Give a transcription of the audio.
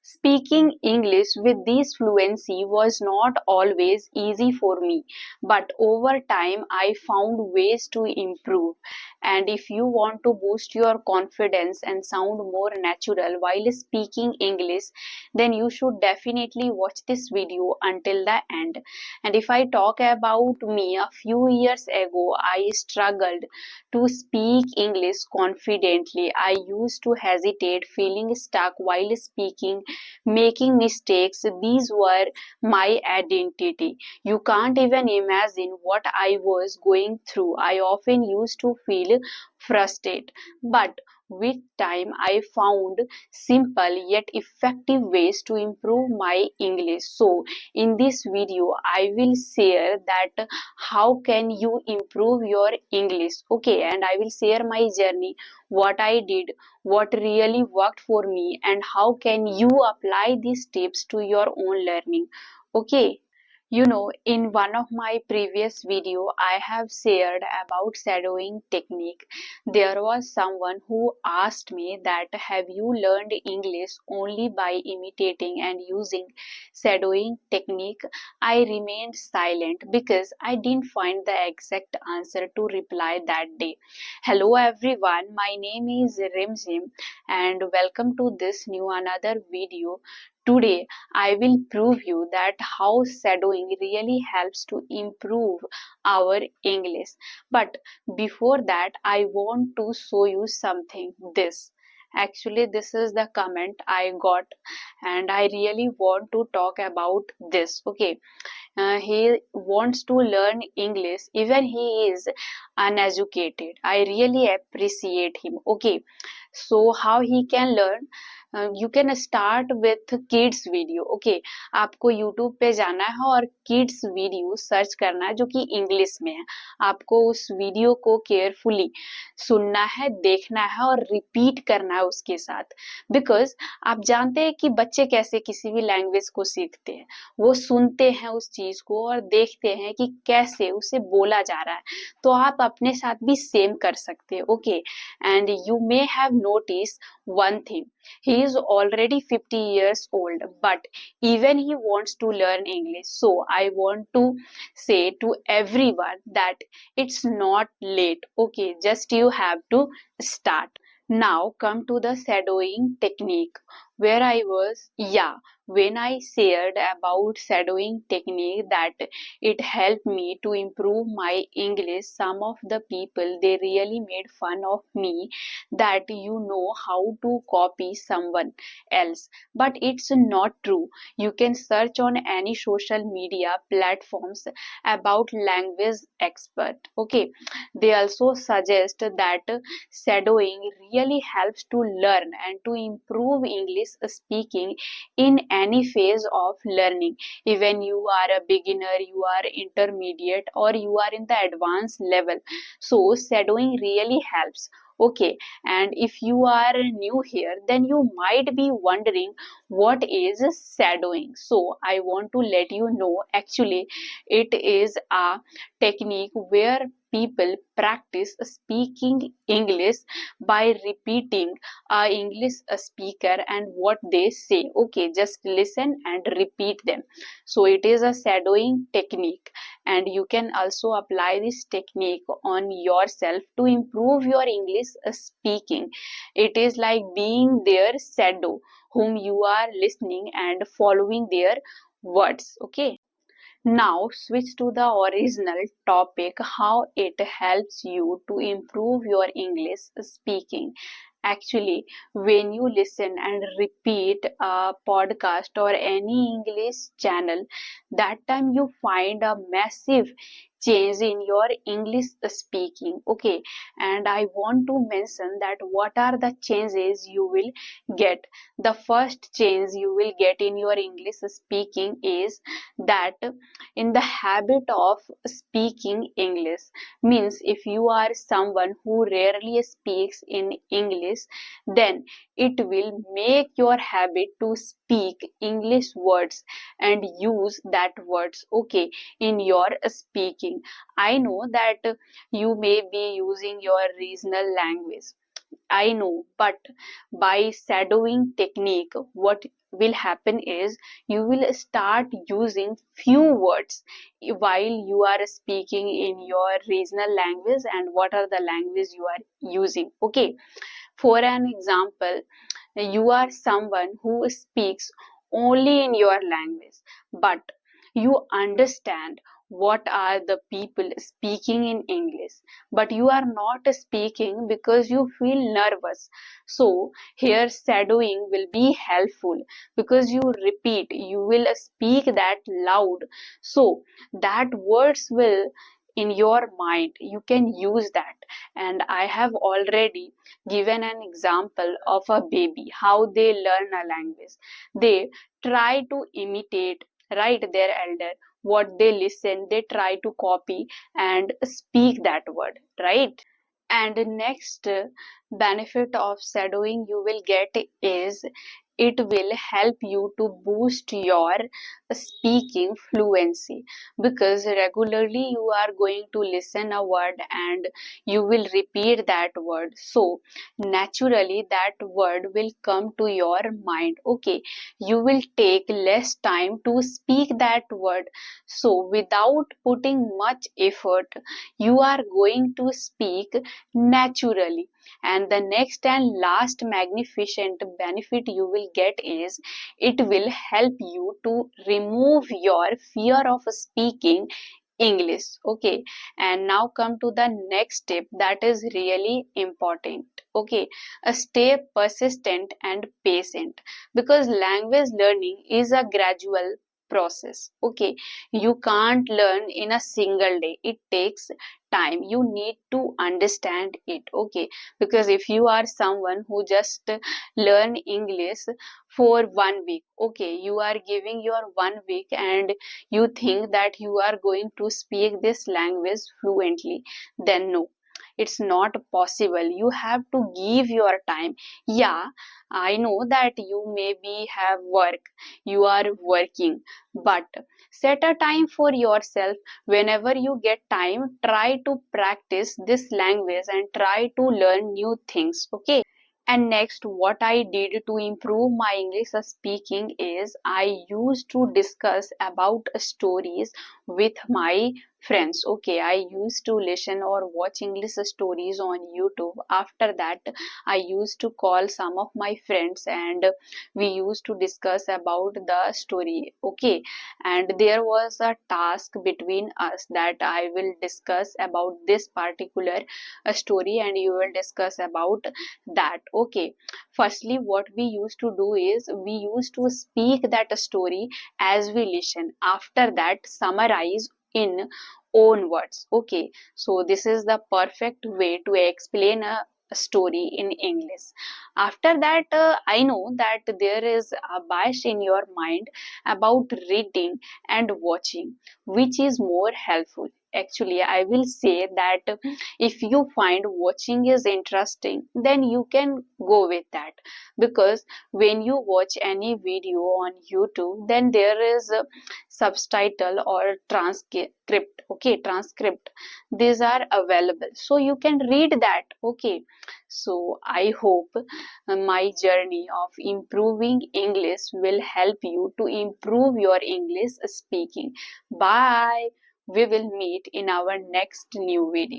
Speaking English with this fluency was not always easy for me, but over time I found ways to improve. And if you want to boost your confidence and sound more natural while speaking English, then you should definitely watch this video until the end. And if I talk about me, a few years ago, I struggled to speak English confidently. I used to hesitate, feeling stuck while speaking, making mistakes. These were my identity. You can't even imagine what I was going through. I often used to feel frustrated, but with time I found simple yet effective ways to improve my English. So in this video I will share that how can you improve your English. Okay, and I will share my journey, what I did, what really worked for me, and how can you apply these tips to your own learning. Okay, in one of my previous video I have shared about shadowing technique. There was someone who asked me that have you learned English only by imitating and using shadowing technique. I remained silent because I didn't find the exact answer to reply that day. Hello everyone, my name is Rimzim and welcome to this new another video. Today I will prove you that how shadowing really helps to improve our English. But before that, I want to show you something. This. Actually, this is the comment I got, and I really want to talk about this. Okay, he wants to learn English, even he is uneducated. I really appreciate him. Okay, so how he can learn? You can start with kids video. Okay, आपको YouTube पे जाना है और kids video search करना है जो कि English में है. आपको उस वीडियो को केयरफुली सुनना है, देखना है और रिपीट करना है उसके साथ. बिकॉज आप जानते हैं कि बच्चे कैसे किसी भी लैंग्वेज को सीखते हैं. वो सुनते हैं उस चीज को और देखते हैं कि कैसे उसे बोला जा रहा है. तो आप अपने साथ भी सेम कर सकते हैं. Okay, and you may have notice one thing. He is already 50 years old, but even he wants to learn English. So I want to say to everyone that it's not late. Okay, just you have to start. Now come to the shadowing technique where I was. Yeah, when I shared about shadowing technique that it helped me to improve my English, some of the people they really made fun of me that you know how to copy someone else. But it's not true. You can search on any social media platforms about language expert. Okay, they also suggest that shadowing really helps to learn and to improve English speaking in any phase of learning. Even you are a beginner, you are intermediate, or you are in the advanced level. So shadowing really helps. Okay, and if you are new here, then you might be wondering what is shadowing. So I want to let you know actually it is a technique where people practice speaking English by repeating a English speaker and what they say. Okay, just listen and repeat them. So it is a shadowing technique, and you can also apply this technique on yourself to improve your English speaking. It is like being their shadow whom you are listening and following their words. Okay, now switch to the original topic, how it helps you to improve your English speaking. Actually, when you listen and repeat a podcast or any English channel, that time you find a massive change in your English speaking. Okay, and I want to mention that what are the changes you will get. The first change you will get in your English speaking is that in the habit of speaking English. Means if you are someone who rarely speaks in English, then it will make your habit to speak English words and use that words, okay, in your speaking. I know that you may be using your regional language, I know, but by shadowing technique, what will happen is you will start using few words while you are speaking in your regional language and what are the language you are using. Okay, for an example, you are someone who speaks only in your language, but you understand what are the people speaking in English, but you are not speaking because you feel nervous. So here shadowing will be helpful because you repeat, you will speak that loud, so that words will in your mind you can use that. And I have already given an example of a baby how they learn a language. They try to imitate, right, their elder, what they listen they try to copy and speak that word, right? And the next benefit of shadowing you will get is it will help you to boost your speaking fluency, because regularly you are going to listen a word and you will repeat that word, so naturally that word will come to your mind. Okay, you will take less time to speak that word, so without putting much effort you are going to speak naturally. And the next and last magnificent benefit you will get is it will help you to remove your fear of speaking English. Okay, and now come to the next step that is really important. Okay, stay persistent and patient, because language learning is a gradual process. Okay, you can't learn in a single day, it takes time, you need to understand it. Okay, because if you are someone who just learn English for 1 week, okay, you are giving your 1 week and you think that you are going to speak this language fluently, then no, it's not possible. You have to give your time. Yeah, I know that you maybe have work, you are working, but set a time for yourself. Whenever you get time, try to practice this language and try to learn new things. Okay, and next, what I did to improve my English speaking is I used to discuss about stories with my friends. Okay, I used to listen or watch English stories on YouTube. After that, I used to call some of my friends and we used to discuss about the story. Okay, and there was a task between us that I will discuss about this particular story and you will discuss about that. Okay, firstly what we used to do is we used to speak that story as we listen, after that summarize in own words. Okay, so this is the perfect way to explain a story in English. After that, I know that there is a bias in your mind about reading and watching, which is more helpful. Actually, I will say that if you find watching is interesting, then you can go with that, because when you watch any video on YouTube, then there is a subtitle or transcript. Okay, transcript, these are available, so you can read that. Okay, so I hope my journey of improving English will help you to improve your English speaking. Bye, we will meet in our next new video.